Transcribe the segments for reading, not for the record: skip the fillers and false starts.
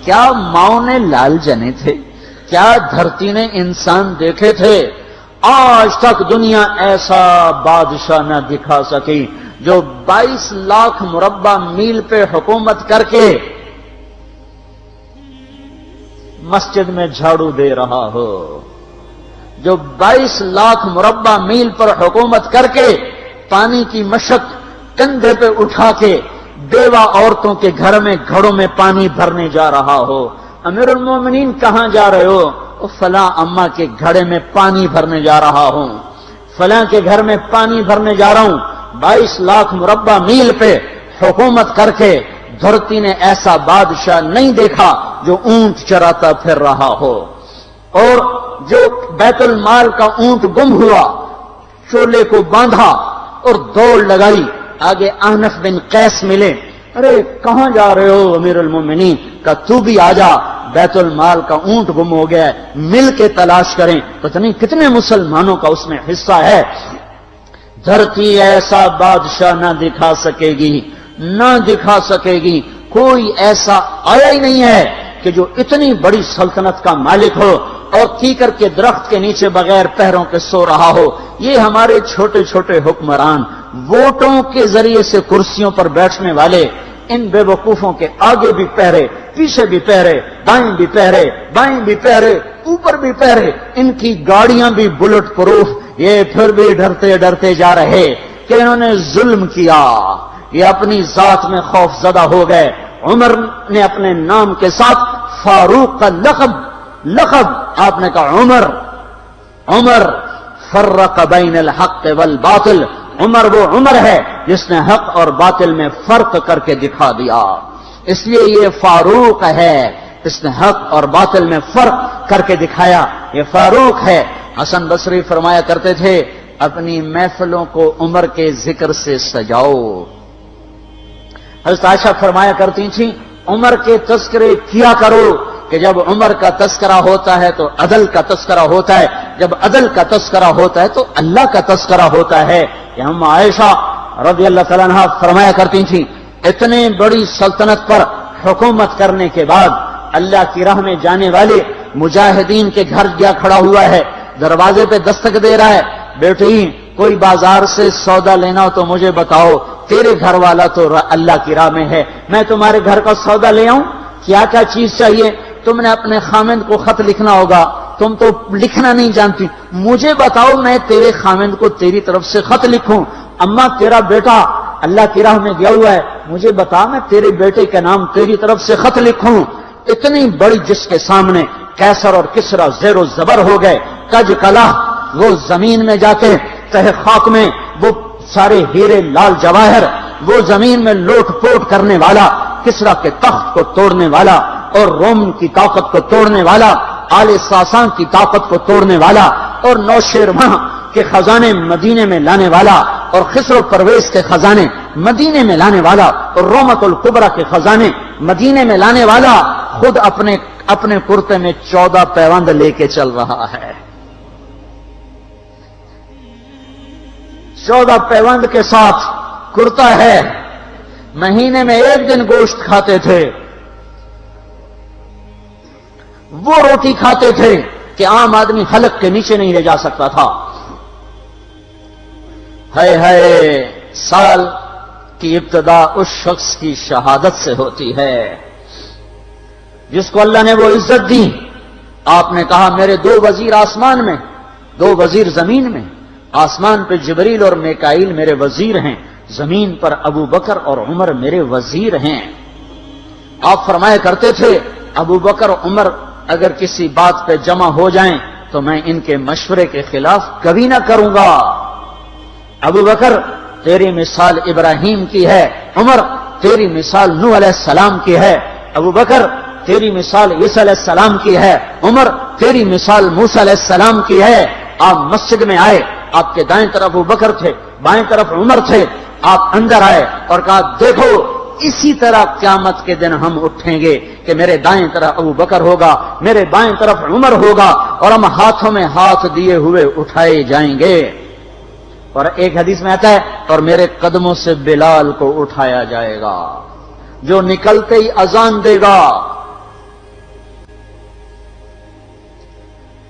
کیا ماؤں نے لال جنے تھے؟ کیا دھرتی نے انسان دیکھے تھے؟ آج تک دنیا ایسا بادشاہ نہ دکھا سکی جو 22 لاکھ مربع میل پہ حکومت کر کے مسجد میں جھاڑو دے رہا ہو، جو 22 لاکھ مربع میل پر حکومت کر کے پانی کی مشق کندھے پہ اٹھا کے بیوہ عورتوں کے گھر میں گھڑوں میں پانی بھرنے جا رہا ہو۔ امیر المومنین کہاں جا رہے ہو؟ فلاں اماں کے گھڑے میں پانی بھرنے جا رہا ہوں، فلاں کے گھر میں پانی بھرنے جا رہا ہوں۔ 22 لاکھ مربع میل پہ حکومت کر کے دھرتی نے ایسا بادشاہ نہیں دیکھا جو اونٹ چراتا پھر رہا ہو، اور جو بیت المال کا اونٹ گم ہوا، چولے کو باندھا اور دوڑ لگائی، آگے احنف بن قیس ملے، ارے کہاں جا رہے ہو امیر المومنین؟ کہ تو بھی آجا، بیت المال کا اونٹ گم ہو گیا ہے، مل کے تلاش کریں۔ پتہ نہیں کتنے مسلمانوں کا اس میں حصہ ہے۔ دھرتی ایسا بادشاہ نہ دکھا سکے گی، نہ دکھا سکے گی، کوئی ایسا آیا ہی نہیں ہے کہ جو اتنی بڑی سلطنت کا مالک ہو اور کیکر کے درخت کے نیچے بغیر پیروں کے سو رہا ہو۔ یہ ہمارے چھوٹے چھوٹے حکمران، ووٹوں کے ذریعے سے کرسیوں پر بیٹھنے والے، ان بے وقوفوں کے آگے بھی پہرے، پیچھے بھی پہرے، دائیں بھی پہرے، بائیں بھی پہرے، اوپر بھی پہرے، ان کی گاڑیاں بھی بلٹ پروف، یہ پھر بھی ڈرتے ڈرتے جا رہے کہ انہوں نے ظلم کیا، یہ اپنی ذات میں خوف زدہ ہو گئے۔ عمر نے اپنے نام کے ساتھ فاروق کا لقب آپ نے کہا عمر فرق بین الحق والباطل، عمر وہ عمر ہے جس نے حق اور باطل میں فرق کر کے دکھا دیا، اس لیے یہ فاروق ہے، اس نے حق اور باطل میں فرق کر کے دکھایا، یہ فاروق ہے۔ حسن بصری فرمایا کرتے تھے اپنی محفلوں کو عمر کے ذکر سے سجاؤ۔ حضرت عائشہ فرمایا کرتی تھیں عمر کے تذکرے کیا کرو کہ جب عمر کا تذکرہ ہوتا ہے تو عدل کا تذکرہ ہوتا ہے، جب عدل کا تذکرہ ہوتا ہے تو اللہ کا تذکرہ ہوتا ہے۔ کہ ہم عائشہ رضی اللہ تعالیٰ عنہا فرمایا کرتی تھیں اتنے بڑی سلطنت پر حکومت کرنے کے بعد اللہ کی راہ میں جانے والے مجاہدین کے گھر گیا کھڑا ہوا ہے، دروازے پہ دستک دے رہا ہے، بیٹی کوئی بازار سے سودا لینا ہو تو مجھے بتاؤ، تیرے گھر والا تو اللہ کی راہ میں ہے، میں تمہارے گھر کا سودا لے آؤں، کیا کیا چیز چاہیے؟ تم نے اپنے خامند کو خط لکھنا ہوگا، تم تو لکھنا نہیں جانتی، مجھے بتاؤ میں تیرے خامند کو تیری طرف سے خط لکھوں۔ اما تیرا بیٹا اللہ کی راہ میں گیا ہوا ہے، مجھے بتا میں تیرے بیٹے کے نام تیری طرف سے خط لکھوں۔ اتنی بڑی جس کے سامنے قیصر اور کسرا زیر و زبر ہو گئے، کج کلا، وہ زمین میں جا کے تہ خاک میں وہ سارے ہیرے لال جواہر، وہ زمین میں لوٹ پوٹ کرنے والا، کسرا کے تخت کو توڑنے والا اور روم کی طاقت کو توڑنے والا، آل ساسان کی طاقت کو توڑنے والا اور نوشیروان کے خزانے مدینے میں لانے والا اور خسرو پرویز کے خزانے مدینے میں لانے والا اور رومت الکبرا کے خزانے مدینے میں لانے والا خود اپنے کرتے میں 14 پیوند لے کے چل رہا ہے، 14 پیوند کے ساتھ کرتا ہے، مہینے میں 1 دن گوشت کھاتے تھے، وہ روٹی کھاتے تھے کہ عام آدمی حلق کے نیچے نہیں لے جا سکتا تھا۔ ہے سال کی ابتدا اس شخص کی شہادت سے ہوتی ہے جس کو اللہ نے وہ عزت دی۔ آپ نے کہا میرے 2 وزیر آسمان میں، 2 وزیر زمین میں، آسمان پہ جبریل اور میکائیل میرے وزیر ہیں، زمین پر ابو بکر اور عمر میرے وزیر ہیں۔ آپ فرمایا کرتے تھے ابو بکر عمر اگر کسی بات پہ جمع ہو جائیں تو میں ان کے مشورے کے خلاف کبھی نہ کروں گا۔ ابو بکر تیری مثال ابراہیم کی ہے، عمر تیری مثال نوح علیہ السلام کی ہے، ابو بکر تیری مثال عیسیٰ علیہ السلام کی ہے، عمر تیری مثال موسیٰ علیہ السلام کی ہے۔ آپ مسجد میں آئے، آپ کے دائیں طرف ابو بکر تھے، بائیں طرف عمر تھے، آپ اندر آئے اور کہا دیکھو اسی طرح قیامت کے دن ہم اٹھیں گے کہ میرے دائیں طرف ابو بکر ہوگا، میرے بائیں طرف عمر ہوگا اور ہم ہاتھوں میں ہاتھ دیے ہوئے اٹھائے جائیں گے۔ اور ایک حدیث میں آتا ہے اور میرے قدموں سے بلال کو اٹھایا جائے گا جو نکلتے ہی اذان دے گا،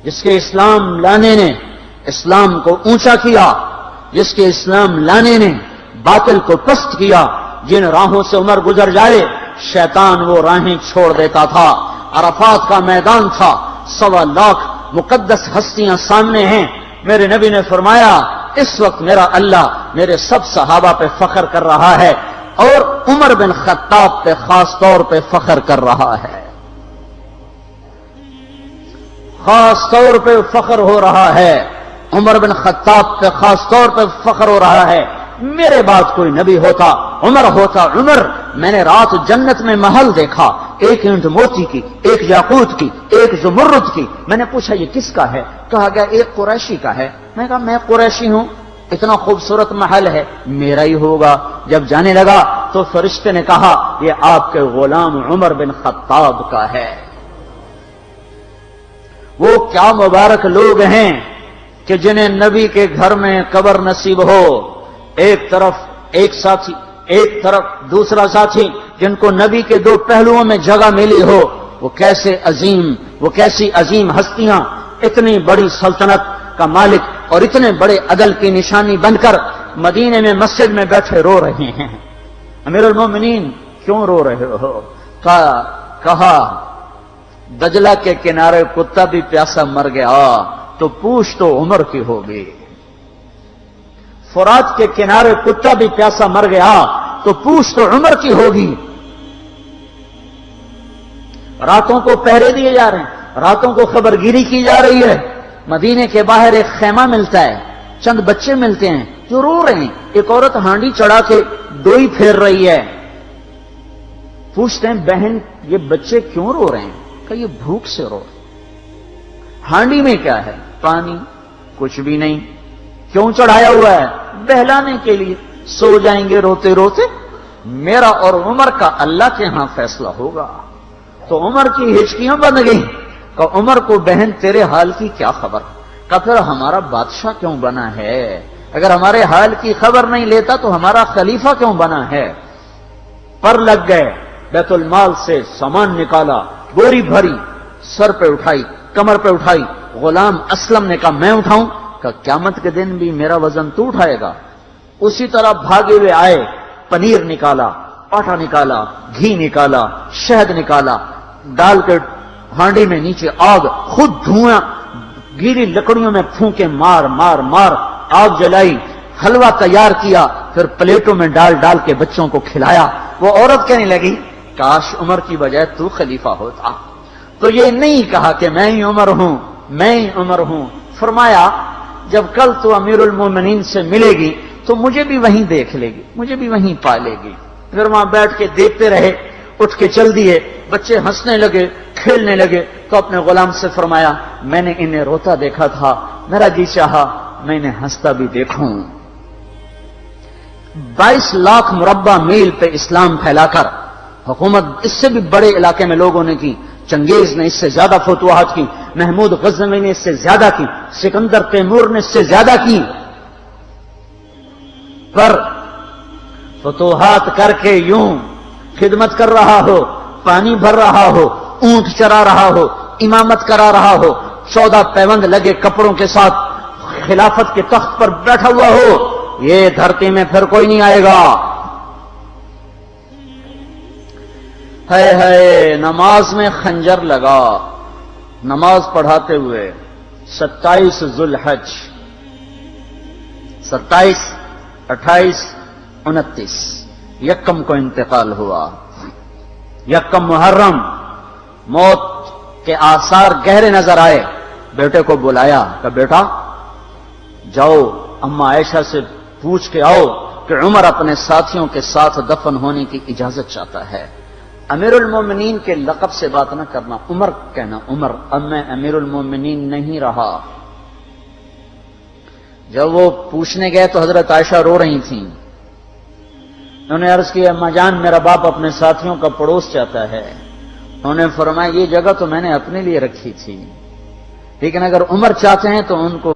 جس کے اسلام لانے نے اسلام کو اونچا کیا، جس کے اسلام لانے نے باطل کو پست کیا، جن راہوں سے عمر گزر جائے شیطان وہ راہیں چھوڑ دیتا تھا۔ عرفات کا میدان تھا، 1.25 لاکھ مقدس ہستیاں سامنے ہیں۔ میرے نبی نے فرمایا اس وقت میرا اللہ میرے سب صحابہ پہ فخر کر رہا ہے اور عمر بن خطاب پہ خاص طور پہ فخر کر رہا ہے، خاص طور پہ فخر ہو رہا ہے، عمر بن خطاب پہ خاص طور پہ فخر ہو رہا ہے۔ میرے بعد کوئی نبی ہوتا عمر ہوتا۔ عمر، میں نے رات جنت میں محل دیکھا، ایک اینٹ موتی کی، ایک یاقوت کی، ایک زمرد کی۔ میں نے پوچھا یہ کس کا ہے؟ کہا گیا ایک قریشی کا ہے۔ میں کہا میں قریشی ہوں، اتنا خوبصورت محل ہے، میرا ہی ہوگا۔ جب جانے لگا تو فرشتے نے کہا یہ آپ کے غلام عمر بن خطاب کا ہے۔ وہ کیا مبارک لوگ ہیں کہ جنہیں نبی کے گھر میں قبر نصیب ہو، ایک طرف ایک ساتھی، ایک طرف دوسرا ساتھی، جن کو نبی کے دو پہلوؤں میں جگہ ملی ہو۔ وہ کیسی عظیم ہستیاں، اتنی بڑی سلطنت کا مالک اور اتنے بڑے عدل کی نشانی بن کر مدینے میں مسجد میں بیٹھے رو رہے ہیں۔ امیر المومنین کیوں رو رہے ہو؟ کہا دجلہ کے کنارے کتا بھی پیاسا مر گیا تو پوچھ تو عمر کی ہوگی، فرات کے کنارے کتا بھی پیاسا مر گیا تو پوچھ تو عمر کی ہوگی۔ راتوں کو پہرے دیے جا رہے ہیں، راتوں کو خبرگیری کی جا رہی ہے۔ مدینے کے باہر ایک خیمہ ملتا ہے، چند بچے ملتے ہیں جو رو رہے ہیں۔ ایک عورت ہانڈی چڑھا کے ڈوئی پھیر رہی ہے۔ پوچھتے ہیں بہن یہ بچے کیوں رو رہے ہیں؟ کہ یہ بھوک سے رو رہے ہیں۔ ہانڈی میں کیا ہے؟ پانی، کچھ بھی نہیں۔ کیوں چڑھایا ہوا ہے؟ بہلانے کے لیے، سو جائیں گے روتے روتے۔ میرا اور عمر کا اللہ کے ہاں فیصلہ ہوگا۔ تو عمر کی ہچکیاں بن گئی کہ عمر کو بہن تیرے حال کی کیا خبر؟ کہ پھر ہمارا بادشاہ کیوں بنا ہے؟ اگر ہمارے حال کی خبر نہیں لیتا تو ہمارا خلیفہ کیوں بنا ہے؟ پر لگ گئے، بیت المال سے سامان نکالا، بوری بھری، سر پہ اٹھائی، کمر پہ اٹھائی۔ غلام اسلم نے کہا میں اٹھاؤں؟ کہ قیامت کے دن بھی میرا وزن تو اٹھائے گا۔ اسی طرح بھاگے ہوئے آئے، پنیر نکالا، آٹا نکالا، گھی نکالا، شہد نکالا، ڈال کے ہانڈی میں نیچے آگ، خود دھواں، گیلی لکڑیوں میں پھونکے مار مار مار آگ جلائی، حلوہ تیار کیا، پھر پلیٹوں میں ڈال ڈال کے بچوں کو کھلایا۔ وہ عورت کہنے لگی کاش عمر کی بجائے تو خلیفہ ہوتا۔ تو یہ نہیں کہا کہ میں ہی عمر ہوں، میں ہی عمر ہوں۔ فرمایا جب کل تو امیر المومنین سے ملے گی تو مجھے بھی وہیں دیکھ لے گی، مجھے بھی وہیں پا لے گی۔ پھر وہاں بیٹھ کے دیکھتے رہے، اٹھ کے چل دیے۔ بچے ہنسنے لگے، کھیلنے لگے تو اپنے غلام سے فرمایا میں نے انہیں روتا دیکھا تھا، میرا جی چاہا میں انہیں ہنستا بھی دیکھوں۔ 22 لاکھ مربع میل پہ اسلام پھیلا کر حکومت اس سے بھی بڑے علاقے میں لوگوں نے کی۔ چنگیز نے اس سے زیادہ فتوحات کی، محمود غزنوی نے اس سے زیادہ کی، سکندر تیمور نے اس سے زیادہ کی۔ پر فتوحات کر کے یوں خدمت کر رہا ہو، پانی بھر رہا ہو، اونٹ چرا رہا ہو، امامت کرا رہا ہو، 14 پیوند لگے کپڑوں کے ساتھ خلافت کے تخت پر بیٹھا ہوا ہو، یہ دھرتی میں پھر کوئی نہیں آئے گا۔ ہے نماز میں خنجر لگا، نماز پڑھاتے ہوئے 27 ذوالحج، 27، 28، 29 یکم کو انتقال ہوا۔ یکم محرم موت کے آثار گہرے نظر آئے۔ بیٹے کو بلایا کہ بیٹا جاؤ اما عائشہ سے پوچھ کے آؤ کہ عمر اپنے ساتھیوں کے ساتھ دفن ہونے کی اجازت چاہتا ہے۔ امیر المومنین کے لقب سے بات نہ کرنا، عمر کہنا، عمر اب میں امیر المومنین نہیں رہا۔ جب وہ پوچھنے گئے تو حضرت عائشہ رو رہی تھیں۔ انہوں نے عرض کی اما جان میرا باپ اپنے ساتھیوں کا پڑوس چاہتا ہے۔ انہوں نے فرمایا یہ جگہ تو میں نے اپنے لیے رکھی تھی، لیکن اگر عمر چاہتے ہیں تو ان کو